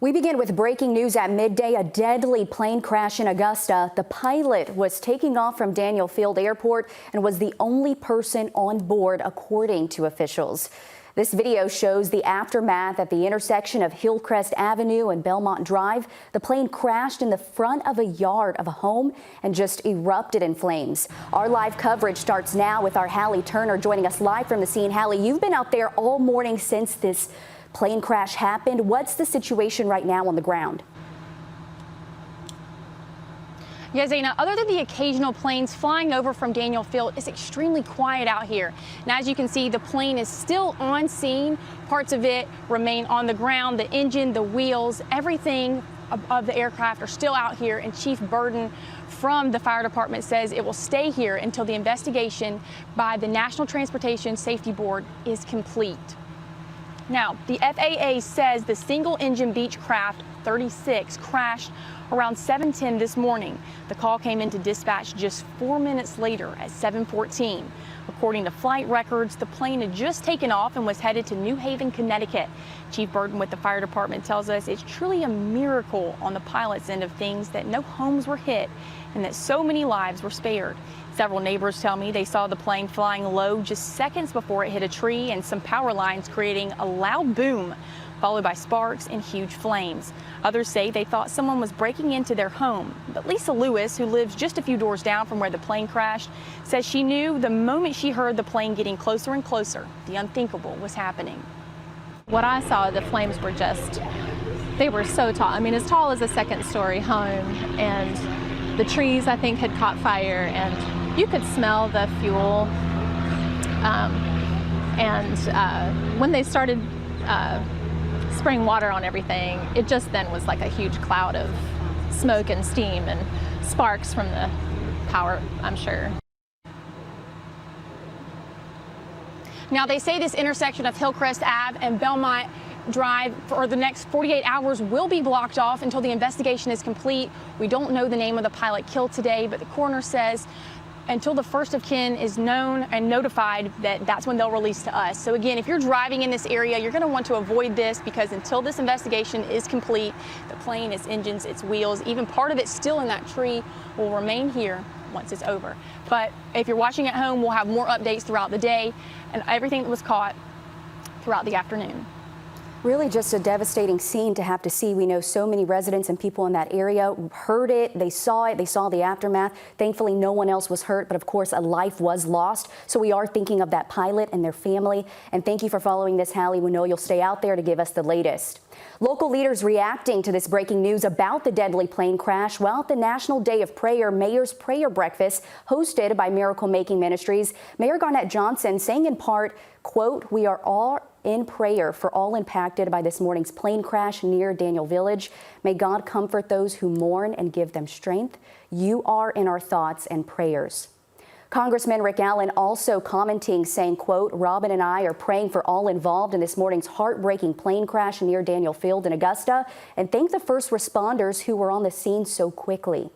We begin with breaking news at midday, a deadly plane crash in Augusta. The pilot was taking off from Daniel Field Airport and was the only person on board, according to officials. This video shows the aftermath at the intersection of Hillcrest Avenue and Belmont Drive. The plane crashed in the front of a yard of a home and just erupted in flames. Our live coverage starts now with our Hallie Turner joining us live from the scene. Hallie, you've been out there all morning since this plane crash happened. What's the situation right now on the ground? Yeah, Zaina, other than the occasional planes flying over from Daniel Field, it's extremely quiet out here. And as you can see, the plane is still on scene. Parts of it remain on the ground. The engine, the wheels, everything of the aircraft are still out here. And Chief Burden from the fire department says it will stay here until the investigation by the National Transportation Safety Board is complete. Now, the FAA says the single-engine Beechcraft 36 crashed around 7:10 this morning. The call came into dispatch just 4 minutes later at 7:14. According to flight records, the plane had just taken off and was headed to New Haven, Connecticut. Chief Burden with the fire department tells us it's truly a miracle on the pilot's end of things that no homes were hit and that so many lives were spared. Several neighbors tell me they saw the plane flying low just seconds before it hit a tree and some power lines, creating a loud boom, followed by sparks and huge flames. Others say they thought someone was breaking into their home. But Lisa Lewis, who lives just a few doors down from where the plane crashed, says she knew the moment she heard the plane getting closer and closer, the unthinkable was happening. What I saw, the flames were they were so tall. I mean, as tall as a second-story home, and the trees, I think, had caught fire, and you could smell the fuel. When they started spraying water on everything, it just then was like a huge cloud of smoke and steam and sparks from the power, I'm sure. Now, they say this intersection of Hillcrest Ave and Belmont Drive for the next 48 hours will be blocked off until the investigation is complete. We don't know the name of the pilot killed today, but the coroner says until the first of kin is known and notified, that's when they'll release to us. So again, if you're driving in this area, you're going to want to avoid this, because until this investigation is complete, the plane, its engines, its wheels, even part of it still in that tree, will remain here once it's over. But if you're watching at home, we'll have more updates throughout the day and everything that was caught throughout the afternoon. Really just a devastating scene to have to see. We know so many residents and people in that area heard it, they saw the aftermath. Thankfully, no one else was hurt, but of course, a life was lost. So we are thinking of that pilot and their family. And thank you for following this, Hallie. We know you'll stay out there to give us the latest. Local leaders reacting to this breaking news about the deadly plane crash. Well, at the National Day of Prayer, Mayor's Prayer Breakfast, hosted by Miracle Making Ministries, Mayor Garnett Johnson saying in part, quote, "We are all in prayer for all impacted by this morning's plane crash near Daniel Village. May God comfort those who mourn and give them strength. You are in our thoughts and prayers." Congressman Rick Allen also commenting, saying, quote, "Robin and I are praying for all involved in this morning's heartbreaking plane crash near Daniel Field in Augusta, and thank the first responders who were on the scene so quickly."